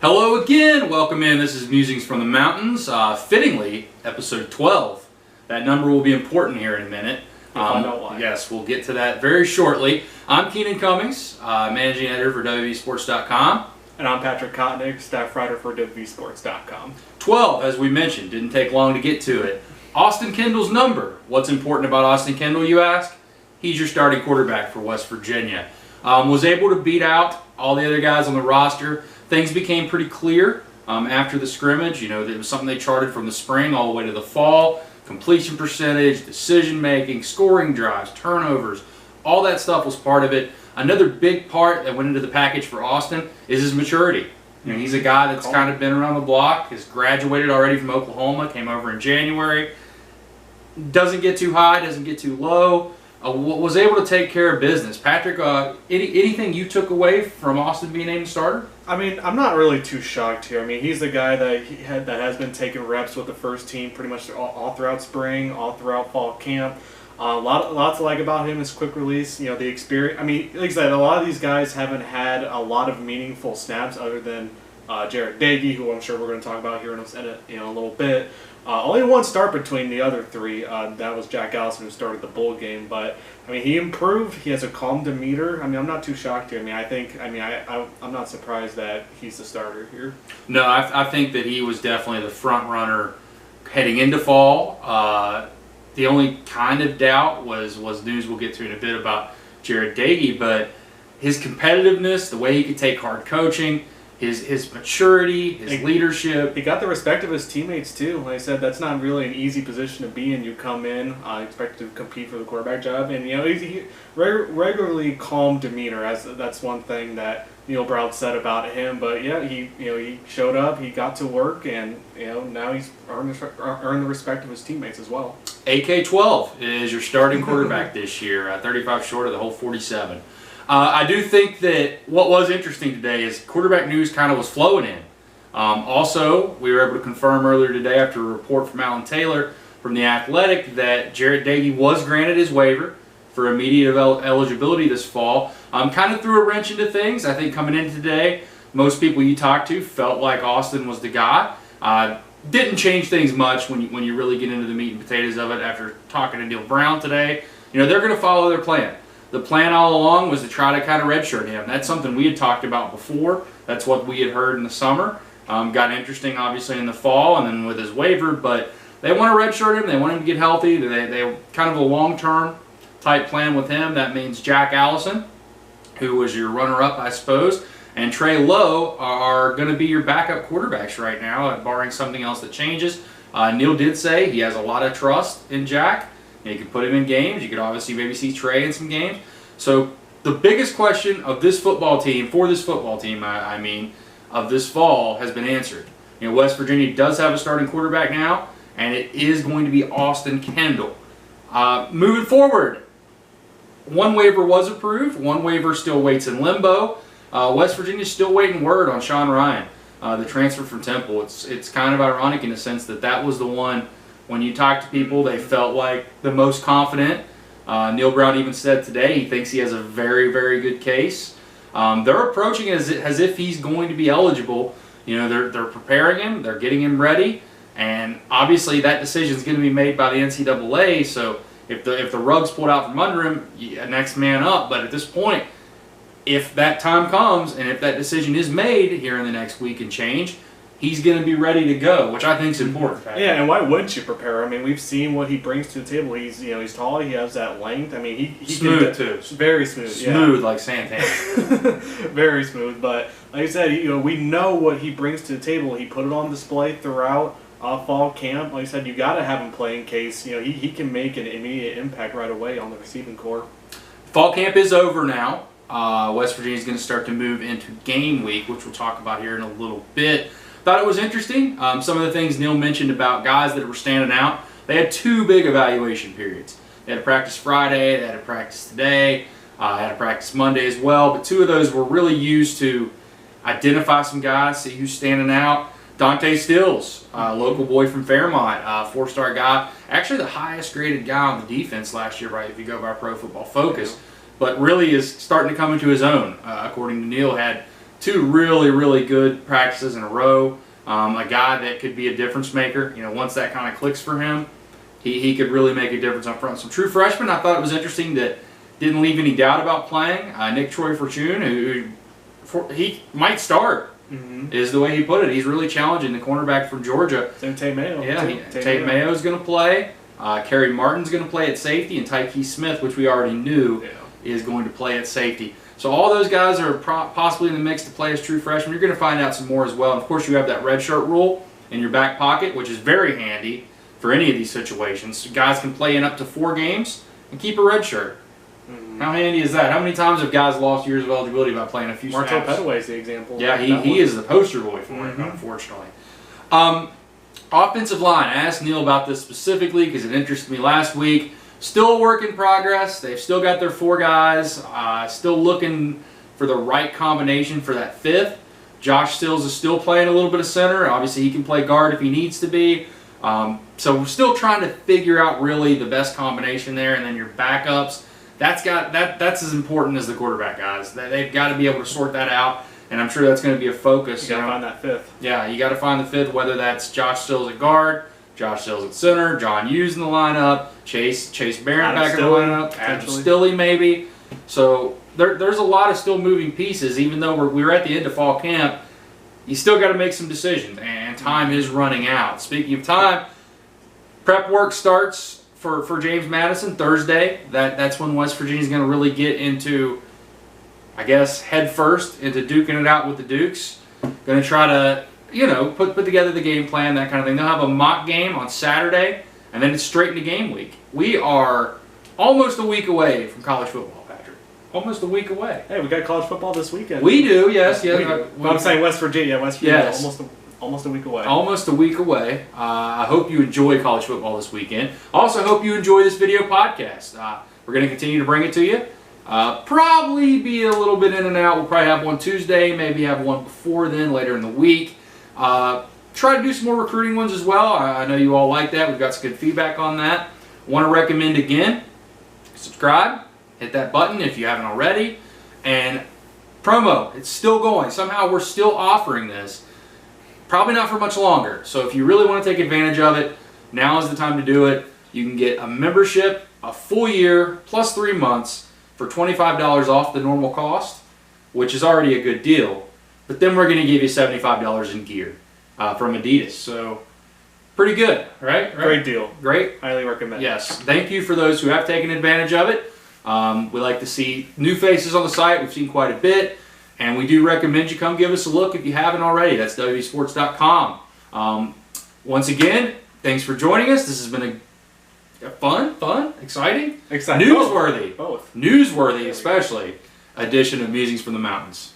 Hello again, welcome in. This is Musings from the Mountains, fittingly, episode 12. That number will be important here in a minute. Yes, we'll get to that very shortly. I'm Keenan Cummings, managing editor for WVSports.com. And I'm Patrick Kotnik, staff writer for WVSports.com. 12, as we mentioned, didn't take long to get to it. Austin Kendall's number. What's important about Austin Kendall, you ask? He's your starting quarterback for West Virginia. Was able to beat out all the other guys on the roster. Things became pretty clear after the scrimmage. You know, it was something they charted from the spring all the way to the fall. Completion percentage, decision making, scoring drives, turnovers, all that stuff was part of it. Another big part that went into the package for Austin is his maturity. You know, he's a guy that's kind of been around the block, has graduated already from Oklahoma, came over in January. Doesn't get too high, doesn't get too low. Was able to take care of business. Patrick, anything you took away from Austin being named starter? I mean, I'm not really too shocked here. I mean, he's the guy that has been taking reps with the first team pretty much all throughout spring, all throughout fall camp. Lots to like about him is quick release. You know, the experience. I mean, like I said, a lot of these guys haven't had a lot of meaningful snaps other than Davey, who I'm sure we're going to talk about here in a little bit. Only one start between the other three. That was Jack Allison, who started the bowl game. But I mean, he improved. He has a calm demeanor. I mean, I'm not too shocked here. I'm not surprised that he's the starter here. No, I think that he was definitely the front runner heading into fall. The only kind of doubt was news we'll get to in a bit about Davey, but his competitiveness, the way he could take hard coaching, his maturity, his leadership. He got the respect of his teammates too. Like I said, that's not really an easy position to be in. You come in expected to compete for the quarterback job, and you know he regularly calm demeanor. That's one thing that Neal Brown said about him. But yeah, he showed up, he got to work, and now he's earned the respect of his teammates as well. AK-12 is your starting quarterback this year, 35 short of the whole 47. I do think that what was interesting today is quarterback news kind of was flowing in. Also, we were able to confirm earlier today after a report from Alan Taylor from The Athletic that Davey was granted his waiver for immediate eligibility this fall. Kind of threw a wrench into things. I think coming in today, most people you talked to felt like Austin was the guy. Didn't change things much when you really get into the meat and potatoes of it after talking to Neal Brown today. You know, they're going to follow their plan. The plan all along was to try to kind of redshirt him. That's something we had talked about before. That's what we had heard in the summer. Got interesting, obviously, in the fall and then with his waiver. But they want to redshirt him. They want him to get healthy. They kind of a long-term type plan with him. That means Jack Allison, who was your runner-up, I suppose, and Trey Lowe are going to be your backup quarterbacks right now, barring something else that changes. Neal did say he has a lot of trust in Jack. You could put him in games. You could obviously maybe see Trey in some games. So the biggest question of this football team, of this fall, has been answered. You know, West Virginia does have a starting quarterback now, and it is going to be Austin Kendall. Moving forward, one waiver was approved. One waiver still waits in limbo. West Virginia's still waiting word on Sean Ryan, the transfer from Temple. It's kind of ironic in the sense that was the one. When you talk to people, they felt like the most confident. Neal Brown even said today he thinks he has a very, very good case. They're approaching it as if he's going to be eligible. You know, they're preparing him, they're getting him ready, and obviously that decision is going to be made by the NCAA. So if the rug's pulled out from under him, next man up. But at this point, if that time comes and if that decision is made here in the next week and change, he's going to be ready to go, which I think is important. Yeah, and why wouldn't you prepare? I mean, we've seen what he brings to the table. He's tall. He has that length. I mean, he's smooth too. Very smooth. Smooth like Santana. Very smooth. But like I said, we know what he brings to the table. He put it on display throughout fall camp. Like I said, you got to have him play in case he can make an immediate impact right away on the receiving corps. Fall camp is over now. West Virginia is going to start to move into game week, which we'll talk about here in a little bit. Thought it was interesting. Some of the things Neal mentioned about guys that were standing out. They had two big evaluation periods. They had a practice Friday, they had a practice today, had a practice Monday as well. But two of those were really used to identify some guys, see who's standing out. Dante Stills, local boy from Fairmont, four-star guy. Actually the highest graded guy on the defense last year, right, if you go by Pro Football Focus. But really is starting to come into his own. According to Neal, had 2 really, really good practices in a row. A guy that could be a difference maker. You know, once that kind of clicks for him, he could really make a difference up front. Some true freshmen. I thought it was interesting that didn't leave any doubt about playing. Nick Troy Fortune, he might start. Is the way he put it. He's really challenging the cornerback from Georgia. Same Tate Mayo. Yeah, Tate Mayo's going to play. Kerry Martin's going to play at safety, and Tyke Smith, which we already knew, is going to play at safety. So all those guys are possibly in the mix to play as true freshmen. You're going to find out some more as well. And of course, you have that redshirt rule in your back pocket, which is very handy for any of these situations. So guys can play in up to 4 games and keep a redshirt. How handy is that? How many times have guys lost years of eligibility by playing a few snaps? Martel Petaway is the example. Yeah, he is the poster boy for it, unfortunately. Offensive line. I asked Neal about this specifically because it interested me last week. Still a work in progress. They've still got their 4 guys. Still looking for the right combination for that 5th. Josh Stills is still playing a little bit of center. Obviously, he can play guard if he needs to be. So we're still trying to figure out really the best combination there. And then your backups. That's as important as the quarterback guys. They've got to be able to sort that out, and I'm sure that's going to be a focus. You got to find that 5th. Yeah, you got to find the 5th, whether that's Josh Stills at guard, Josh Stills at center, John Hughes in the lineup, Chase Barron back in the lineup, Adam Stilley maybe. So there's a lot of still moving pieces. Even though we're at the end of fall camp, you still got to make some decisions, and time is running out. Speaking of time, prep work starts for James Madison Thursday. That's when West Virginia's going to really get into, I guess, head first into duking it out with the Dukes. Going to try to, put together the game plan, that kind of thing. They'll have a mock game on Saturday, and then it's straight into game week. We are almost a week away from college football, Patrick. Almost a week away. Hey, we got college football this weekend. We do, yes. I'm saying West Virginia. Yes. Almost a week away. Almost a week away. I hope you enjoy college football this weekend. Also, hope you enjoy this video podcast. We're going to continue to bring it to you. Probably be a little bit in and out. We'll probably have one Tuesday, maybe have one before then, later in the week. Try to do some more recruiting ones as well. I know you all like that. We've got some good feedback on that. Want to recommend again, subscribe, hit that button if you haven't already. And promo, it's still going. Somehow we're still offering this. Probably not for much longer. So if you really want to take advantage of it, now is the time to do it. You can get a membership, a full year, plus 3 months for $25 off the normal cost, which is already a good deal. But then we're going to give you $75 in gear from Adidas. So pretty good, right? Great deal. Great. Highly recommend. Yes. Thank you for those who have taken advantage of it. We like to see new faces on the site. We've seen quite a bit. And we do recommend you come give us a look if you haven't already. That's WVSports.com. Once again, thanks for joining us. This has been a fun, exciting, newsworthy. Both. Newsworthy, especially, edition of Musings from the Mountains.